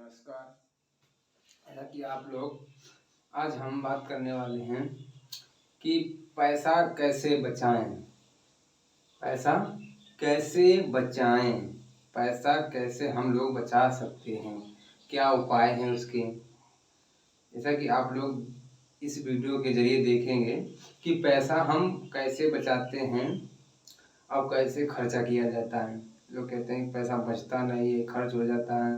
नमस्कार। ऐसा कि आप लोग आज हम बात करने वाले हैं कि पैसा कैसे बचाएं। पैसा कैसे बचाएं, पैसा कैसे हम लोग बचा सकते हैं, क्या उपाय हैं उसके। जैसा कि आप लोग इस वीडियो के जरिए देखेंगे कि पैसा हम कैसे बचाते हैं और कैसे खर्चा किया जाता है। लोग कहते हैं कि पैसा बचता नहीं है, खर्च हो जाता है।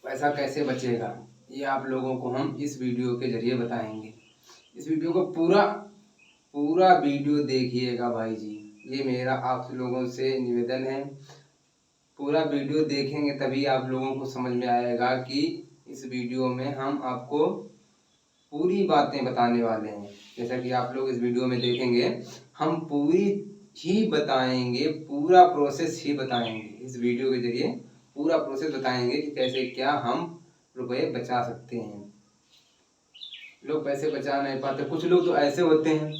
पैसा कैसे बचेगा ये आप लोगों को हम इस वीडियो के जरिए बताएंगे। इस वीडियो को पूरा वीडियो देखिएगा भाई जी, ये मेरा आप लोगों से निवेदन है। पूरा वीडियो देखेंगे तभी आप लोगों को समझ में आएगा कि इस वीडियो में हम आपको पूरी बातें बताने वाले हैं। जैसा कि आप लोग इस वीडियो में देखेंगे हम पूरी ही बताएंगे, पूरा प्रोसेस ही बताएंगे। इस वीडियो के जरिए पूरा प्रोसेस बताएंगे कि कैसे क्या हम रुपए बचा सकते हैं। लोग पैसे बचा नहीं पाते। कुछ लोग तो ऐसे होते हैं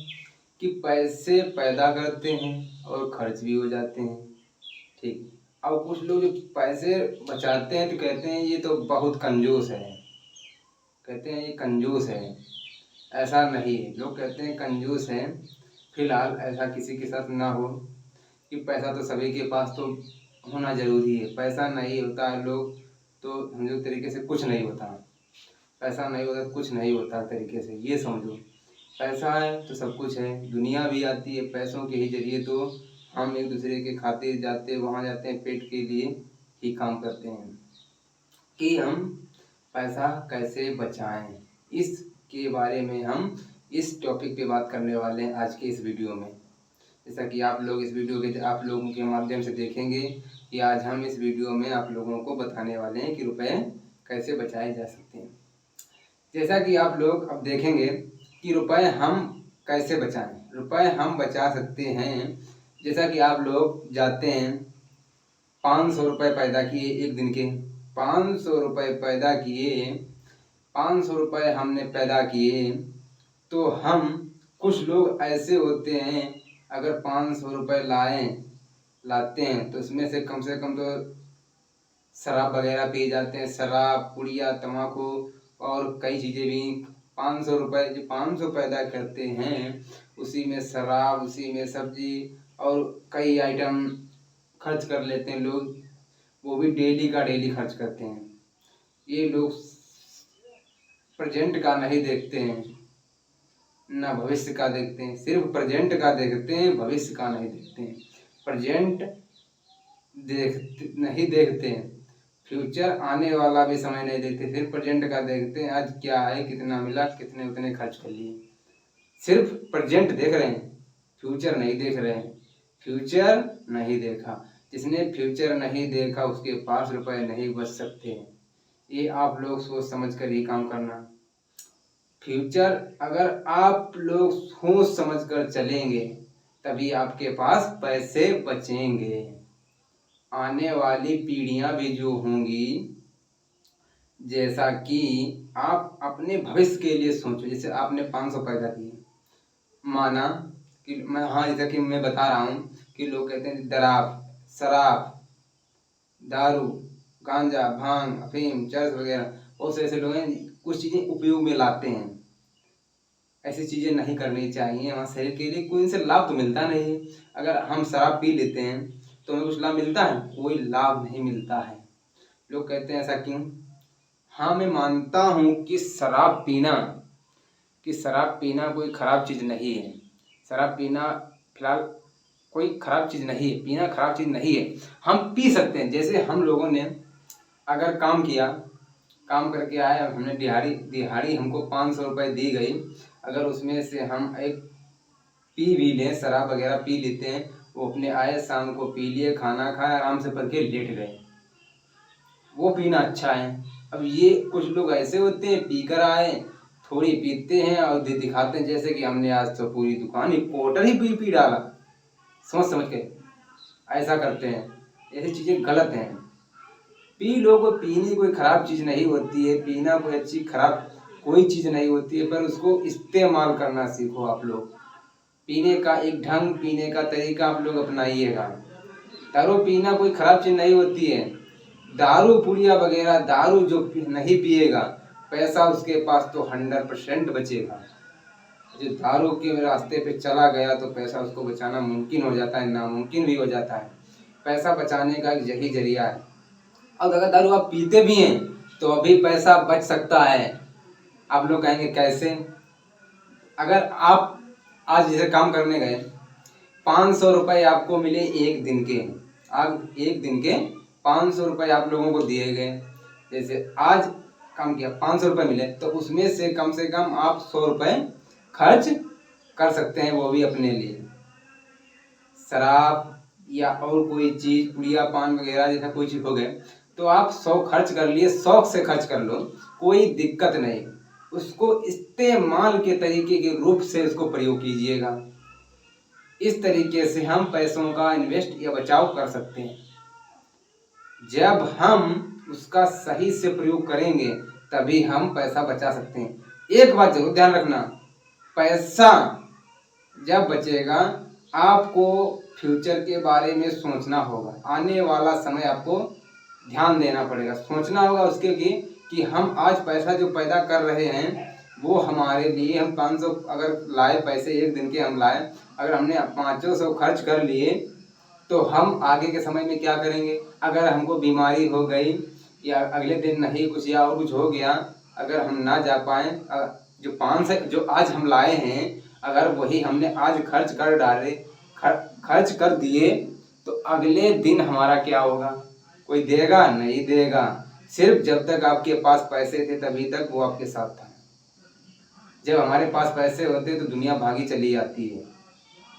कि पैसे पैदा करते हैं और खर्च भी हो जाते हैं, ठीक। और कुछ लोग जो पैसे बचाते हैं तो कहते हैं ये तो बहुत कंजूस है, कहते हैं ये कंजूस है। ऐसा नहीं है, लोग कहते हैं कंजूस है। फिलहाल ऐसा किसी के साथ ना हो कि पैसा तो सभी के पास तो होना ज़रूरी है। पैसा नहीं होता है लोग तो समझो तरीके से कुछ नहीं होता। पैसा नहीं होता तो कुछ नहीं होता तरीके से, ये समझो। पैसा है तो सब कुछ है। दुनिया भी आती है पैसों के ही जरिए, तो हम एक दूसरे के खातिर जाते वहाँ जाते हैं, पेट के लिए ही काम करते हैं। कि हम पैसा कैसे बचाएं, इसके बारे में हम इस टॉपिक पे बात करने वाले हैं आज के इस वीडियो में। जैसा कि आप लोग इस वीडियो के आप लोगों के माध्यम से देखेंगे कि आज हम इस वीडियो में आप लोगों को बताने वाले हैं कि रुपए कैसे बचाए जा सकते हैं। जैसा कि आप लोग अब देखेंगे कि रुपए हम कैसे बचाएं। रुपए हम बचा सकते हैं। जैसा कि आप लोग जाते हैं 500 रुपये पैदा किए एक दिन के, 500 रुपये पैदा किए, 500 रुपये हमने पैदा किए, तो हम कुछ लोग ऐसे होते हैं अगर 500 रुपये लाते हैं तो इसमें से कम तो शराब वगैरह पी जाते हैं। शराब, पुड़िया, तम्बाकू और कई चीज़ें भी। 500 रुपये जो 500 पैदा करते हैं उसी में शराब, उसी में सब्जी और कई आइटम खर्च कर लेते हैं लोग। वो भी डेली का डेली खर्च करते हैं। ये लोग प्रेजेंट का नहीं देखते हैं, ना भविष्य का देखते हैं। सिर्फ प्रेजेंट का देखते हैं, भविष्य का नहीं देखते हैं। प्रेजेंट नहीं देखते हैं, फ्यूचर आने वाला भी समय नहीं देखते। सिर्फ प्रेजेंट का देखते हैं, आज क्या है, कितना मिला, कितने उतने खर्च कर लिए। सिर्फ प्रेजेंट देख रहे हैं, फ्यूचर नहीं देख रहे हैं। फ्यूचर नहीं देखा, जिसने फ्यूचर नहीं देखा उसके पास रुपए नहीं बच सकते हैं। ये आप लोग सोच समझ कर ही काम करना। फ्यूचर अगर आप लोग सोच समझ कर चलेंगे तभी आपके पास पैसे बचेंगे। आने वाली पीढ़ियां भी जो होंगी, जैसा कि आप अपने भविष्य के लिए सोचो। जैसे आपने 500 पैदा किए, माना कि जैसा कि मैं बता रहा हूँ कि लोग कहते हैं शराब, दारू, गांजा, भांग, अफीम, चरस वगैरह बहुत से ऐसे लोग हैं कुछ चीज़ें उपयोग में लाते हैं। ऐसी चीज़ें नहीं करनी चाहिए। हमारे शरीर के लिए कोई इनसे लाभ तो मिलता नहीं है। अगर हम शराब पी लेते हैं तो हमें कुछ लाभ मिलता है? कोई लाभ नहीं मिलता है। लोग कहते हैं ऐसा क्यों? हाँ, मैं मानता हूँ कि शराब पीना कोई ख़राब चीज़ नहीं है। शराब पीना फिलहाल कोई ख़राब चीज़ नहीं है, पीना ख़राब चीज़ नहीं है। हम पी सकते हैं। जैसे हम लोगों ने अगर काम किया, काम करके आए, हमने दिहाड़ी हमको 500 रुपये दी गई, अगर उसमें से हम एक पी भी लें, शराब वगैरह पी लेते हैं, वो अपने आए, शाम को पी लिए, खाना खाए, आराम से पढ़ के लेट गए, वो पीना अच्छा है। अब ये कुछ लोग ऐसे होते हैं पीकर आए, थोड़ी पीते हैं और दिखाते हैं जैसे कि हमने आज तो पूरी दुकान ही क्वार्टर ही पी डाला, समझ के ऐसा करते हैं। ऐसी चीज़ें गलत हैं। पी लोगों, पीनी कोई ख़राब चीज़ नहीं होती है। पीना कोई अच्छी खराब कोई चीज़ नहीं होती है, पर उसको इस्तेमाल करना सीखो आप लोग। पीने का एक ढंग, पीने का तरीका आप लोग अपनाइएगा। दारू पीना कोई ख़राब चीज़ नहीं होती है। दारू पुड़िया वगैरह दारू जो नहीं पिएगा पैसा उसके पास तो 100% बचेगा। जो दारू के रास्ते पे चला गया तो पैसा उसको बचाना मुमकिन हो जाता है, नामुमकिन भी हो जाता है। पैसा बचाने का यही जरिया है। अब अगर दारू आप पीते भी हैं तो अभी पैसा बच सकता है। आप लोग कहेंगे कैसे? अगर आप आज जैसे काम करने गए, 500 रुपये आपको मिले एक दिन के, आप एक दिन के 500 रुपये आप लोगों को दिए गए। जैसे आज काम किया 500 रुपये मिले तो उसमें से कम आप 100 रुपये खर्च कर सकते हैं, वो भी अपने लिए। शराब या और कोई चीज़ पुड़िया पान वगैरह जैसा कोई चीज़ हो गए तो आप 100 खर्च कर लिए, शौक से खर्च कर लो, कोई दिक्कत नहीं। उसको इस्तेमाल के तरीके के रूप से उसको प्रयोग कीजिएगा। इस तरीके से हम पैसों का इन्वेस्ट या बचाव कर सकते हैं। जब हम उसका सही से प्रयोग करेंगे तभी हम पैसा बचा सकते हैं। एक बात जरूर ध्यान रखना, पैसा जब बचेगा आपको फ्यूचर के बारे में सोचना होगा। आने वाला समय आपको ध्यान देना पड़ेगा, सोचना होगा उसके कि हम आज पैसा जो पैदा कर रहे हैं वो हमारे लिए, हम 500 अगर लाए पैसे एक दिन के हम लाए, अगर हमने 500 खर्च कर लिए तो हम आगे के समय में क्या करेंगे? अगर हमको बीमारी हो गई या अगले दिन नहीं कुछ या और कुछ हो गया, अगर हम ना जा पाए, जो 500 जो आज हम लाए हैं अगर वही हमने आज खर्च कर डाले, खर्च कर दिए तो अगले दिन हमारा क्या होगा? कोई देगा? नहीं देगा। सिर्फ जब तक आपके पास पैसे थे तभी तक वो आपके साथ था। जब हमारे पास पैसे होते तो दुनिया भागी चली जाती है।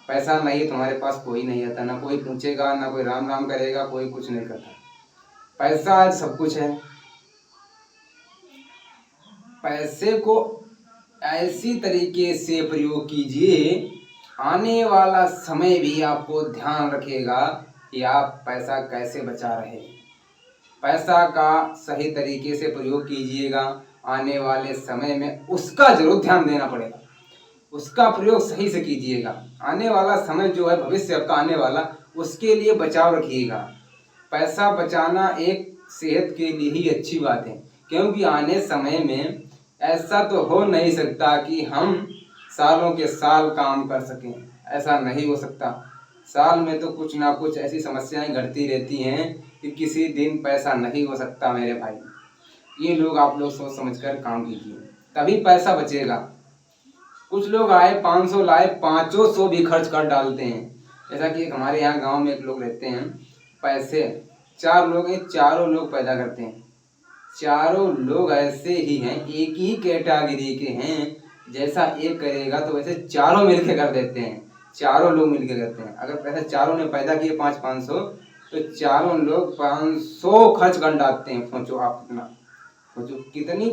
पैसा नहीं है तो हमारे पास कोई नहीं आता, ना कोई पूछेगा, ना कोई राम राम करेगा, कोई कुछ नहीं करता। पैसा आज सब कुछ है। पैसे को ऐसी तरीके से प्रयोग कीजिए, आने वाला समय भी आपको ध्यान रखेगा कि आप पैसा कैसे बचा रहे हैं। पैसा का सही तरीके से प्रयोग कीजिएगा, आने वाले समय में उसका जरूर ध्यान देना पड़ेगा, उसका प्रयोग सही से कीजिएगा। आने वाला समय जो है, भविष्य आपका आने वाला, उसके लिए बचाव रखिएगा। पैसा बचाना एक सेहत के लिए ही अच्छी बात है, क्योंकि आने समय में ऐसा तो हो नहीं सकता कि हम सालों के साल काम कर सकें, ऐसा नहीं हो सकता। साल में तो कुछ ना कुछ ऐसी समस्याएं घटती रहती हैं कि किसी दिन पैसा नहीं हो सकता मेरे भाई। ये लोग आप लोग सोच समझकर काम कीजिए, तभी पैसा बचेगा। कुछ लोग आए 500 लाए, 500 भी खर्च कर डालते हैं। जैसा कि हमारे यहाँ गांव में एक लोग रहते हैं, पैसे 4 लोग हैं, चारों लोग पैदा करते हैं। चारों लोग ऐसे ही हैं, एक ही कैटेगरी के हैं। जैसा एक करेगा तो वैसे चारों मिलके कर देते हैं, चारों लोग मिलके करते हैं। अगर पैसा चारों ने पैदा किए 500 तो चारों लोग 500 खर्च कर डालते हैं। सोचो आप कितना, सोचो कितनी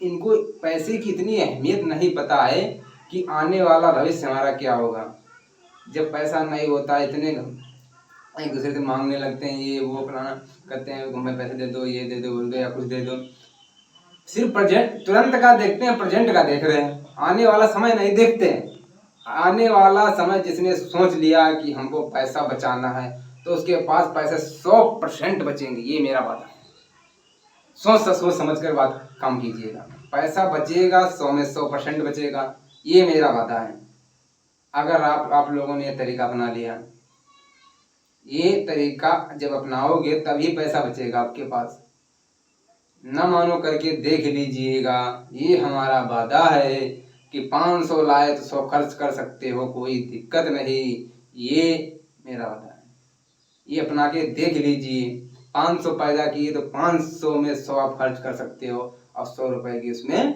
इनको पैसे की इतनी अहमियत नहीं पता है कि आने वाला भविष्य हमारा क्या होगा। जब पैसा नहीं होता इतने एक दूसरे से मांगने लगते हैं, ये वो फलाना करते हैं, हमें पैसे दे दो, ये दे दो, बोल दो या कुछ दे दो। सिर्फ प्रेजेंट तुरंत का देखते हैं, प्रेजेंट का देख रहे हैं, आने वाला समय नहीं देखते हैं। आने वाला समय जिसने सोच लिया कि हमको पैसा बचाना है तो उसके पास पैसे 100% बचेंगे, ये मेरा वादा है। सोच समझ कर बात काम कीजिएगा। पैसा बचेगा, 100 में 100% बचेगा, ये मेरा वादा है। अगर आप लोगों ने ये तरीका अपना लिया, ये तरीका जब अपनाओगे तभी पैसा बचेगा आपके पास। न मानो करके देख लीजिएगा, ये हमारा वादा है कि 500 लाए तो 100 खर्च कर सकते हो, कोई दिक्कत नहीं। ये मेरा वादा है, ये अपना के देख लीजिए। 500 पैदा किए तो 500 में 100 आप खर्च कर सकते हो और 100 रुपए की उसमें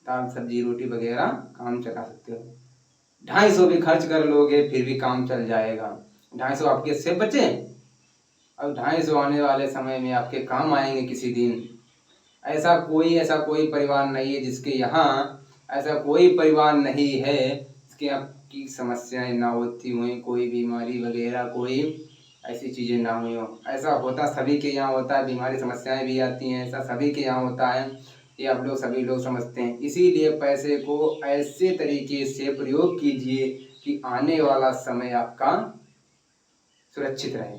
दाल सब्जी रोटी वगैरह काम चला सकते हो। 250 भी खर्च कर लोगे फिर भी काम चल जाएगा। 250 आपके से बचे और 250 आने वाले समय में आपके काम आएंगे किसी दिन। ऐसा कोई परिवार नहीं है जिसके यहाँ, ऐसा कोई परिवार नहीं है जिसके आपकी समस्याएं ना होती हुई, कोई बीमारी वगैरह कोई ऐसी चीज़ें ना हुई हो। ऐसा होता सभी के यहाँ होता है, बीमारी समस्याएं भी आती हैं, ऐसा सभी के यहाँ होता है, ये आप लोग सभी लोग समझते हैं। इसीलिए पैसे को ऐसे तरीके से प्रयोग कीजिए कि आने वाला समय आपका सुरक्षित रहे।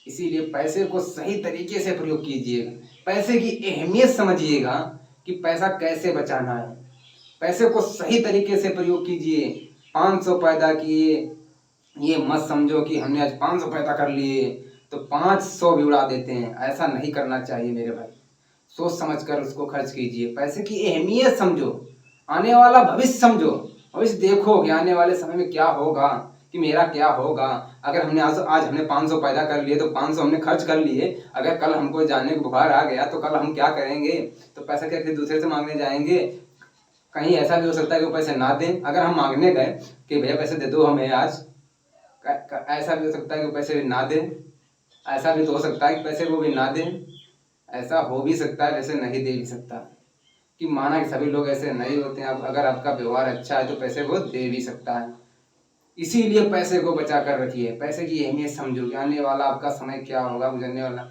इसीलिए पैसे को सही तरीके से प्रयोग कीजिएगा। पैसे की अहमियत समझिएगा कि पैसा कैसे बचाना है। पैसे को सही तरीके से प्रयोग कीजिए। 500 पैदा किए, ये मत समझो कि हमने आज 500 पैदा कर लिए तो 500 भी उड़ा देते हैं। ऐसा नहीं करना चाहिए मेरे भाई। सोच समझ कर उसको खर्च कीजिए। पैसे की अहमियत समझो, आने वाला भविष्य समझो। भविष्य देखो कि आने वाले समय में क्या होगा, कि मेरा क्या होगा। अगर हमने आज हमने 500 पैदा कर लिए तो 500 हमने खर्च कर लिए। अगर कल हमको जाने का बुखार आ गया तो कल हम क्या करेंगे? तो पैसा क्या दूसरे से मांगने जाएंगे? कहीं ऐसा भी हो सकता है कि वो पैसे ना दें। अगर हम मांगने गए कि भैया पैसे दे दो हमें आज, ऐसा भी हो सकता है कि पैसे भी ना दें। ऐसा भी तो हो सकता है कि पैसे वो भी ना दें। ऐसा हो भी सकता है, वैसे नहीं दे भी सकता। कि माना कि सभी लोग ऐसे नहीं होते हैं। अगर आपका व्यवहार अच्छा है तो पैसे वो दे भी सकता है। इसीलिए पैसे को बचा कर रखिए। पैसे की अहमियत समझो कि आने वाला आपका समय क्या होगा, गुजरने वाला।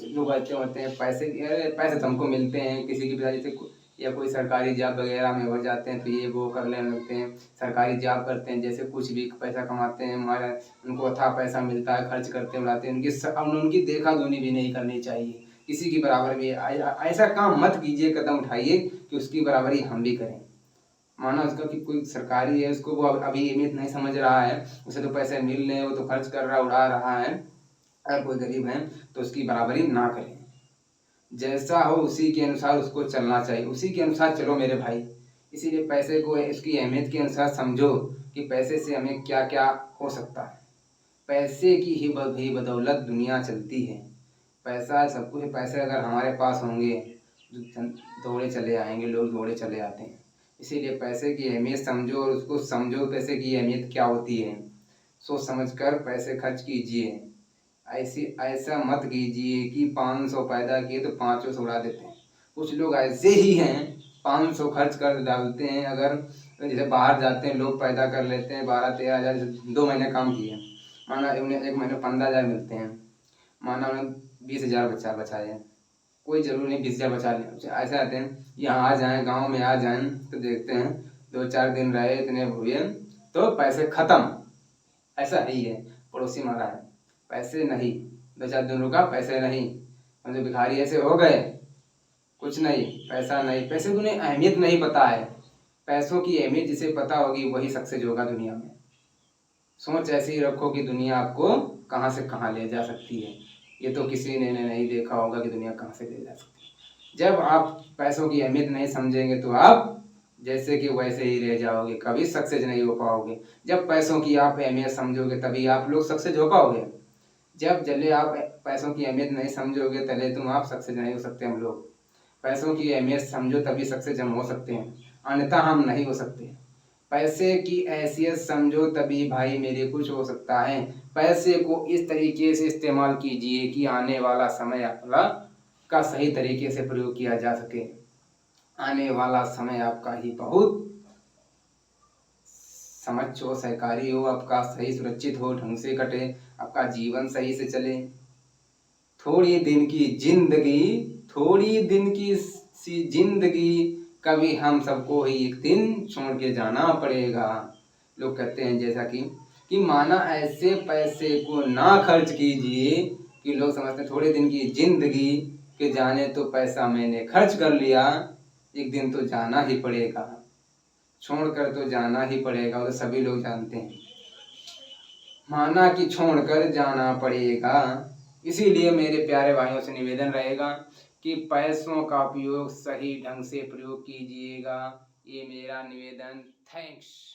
लोग ऐसे होते हैं पैसे, अरे पैसे तो हमको मिलते हैं, किसी की पिताजी से या कोई सरकारी जॉब वगैरह में हो जाते हैं तो ये वो कर लेने लगते हैं। सरकारी जॉब करते हैं, जैसे कुछ भी पैसा कमाते हैं, हमारा उनको अथाह पैसा मिलता है, खर्च करते उड़ाते हैं। उनकी देखा दुनी भी नहीं करनी चाहिए। किसी की बराबर भी ऐसा काम मत कीजिए, कदम उठाइए कि उसकी बराबरी हम भी करें। माना उसका कि कोई सरकारी है, उसको वो अभी अहमियत नहीं समझ रहा है, उसे तो पैसे मिल रहे हैं, वो तो खर्च कर रहा उड़ा रहा है। अगर कोई गरीब है तो उसकी बराबरी ना करें। जैसा हो उसी के अनुसार उसको चलना चाहिए, उसी के अनुसार चलो मेरे भाई। इसीलिए पैसे को इसकी अहमियत के अनुसार समझो कि पैसे से हमें क्या क्या हो सकता है। पैसे की ही बदौलत दुनिया चलती है। पैसा सब कुछ। पैसे अगर हमारे पास होंगे तो दौड़े चले आएंगे, लोग दौड़े चले आते हैं। इसीलिए पैसे की अहमियत समझो और उसको समझो पैसे की अहमियत क्या होती है। सोच समझकर पैसे खर्च कीजिए। ऐसा मत कीजिए कि 500 पैदा किए तो 500 से उड़ा देते हैं। कुछ लोग ऐसे ही हैं, 500 खर्च कर डालते हैं। अगर जैसे बाहर जाते हैं लोग, पैदा कर लेते हैं 12-13 हज़ार, 2 महीने काम किए, माना उन्हें 1 महीने 15 हज़ार मिलते हैं, माना उन्हें 20 हज़ार बचाए। कोई जरूरी नहीं 20 हज़ार बचा लें। ऐसे आते हैं यहाँ आ जाएं, गांव में आ जाएं तो देखते हैं 2-4 दिन रहे, इतने हुए तो पैसे खत्म। ऐसा ही है, पड़ोसी मारा है, पैसे नहीं। 2-4 दिन रुका, पैसे नहीं। मतलब भिखारी ऐसे हो गए, कुछ नहीं, पैसा नहीं। पैसे को उन्हें अहमियत नहीं पता है। पैसों की अहमियत जिसे पता होगी वही सक्सेस होगा दुनिया में। सोच ऐसी ही रखो कि दुनिया आपको कहाँ से कहाँ ले जा सकती है। ये तो किसी ने नहीं देखा होगा कि दुनिया कहाँ से ले जा सकती है। जब आप पैसों की अहमियत नहीं समझेंगे तो आप जैसे कि वैसे ही रह जाओगे, कभी सक्सेस नहीं हो पाओगे। जब पैसों की आप अहमियत समझोगे तभी आप लोग सक्सेस हो पाओगे। जब जले आप पैसों की अहमियत नहीं समझोगे तले तुम आप सक्सेस नहीं हो सकते। हम लोग पैसों की अहमियत समझो तभी सक्सेस हम हो सकते हैं, अन्यथा हम नहीं हो सकते। पैसे की हैसियत समझो तभी भाई मेरे कुछ हो सकता है। पैसे को इस तरीके से इस्तेमाल कीजिए कि आने वाला समय आपका का सही तरीके से प्रयोग किया जा सके। आने वाला समय आपका ही बहुत समझ हो, सहकारी हो, आपका सही सुरक्षित हो, ढंग से कटे, आपका जीवन सही से चले। थोड़ी दिन की जिंदगी कभी हम सबको ही एक दिन छोड़ के जाना पड़ेगा। लोग कहते हैं जैसा कि माना ऐसे पैसे को ना खर्च कीजिए कि लोग समझते हैं थोड़े दिन की जिंदगी के जाने तो पैसा मैंने खर्च कर लिया, एक दिन तो जाना ही पड़ेगा, छोड़कर तो जाना ही पड़ेगा। वो तो सभी लोग जानते हैं, माना कि छोड़कर जाना पड़ेगा। इसीलिए मेरे प्यारे भाइयों से निवेदन रहेगा कि पैसों का उपयोग सही ढंग से प्रयोग कीजिएगा। ये मेरा निवेदन। थैंक्स।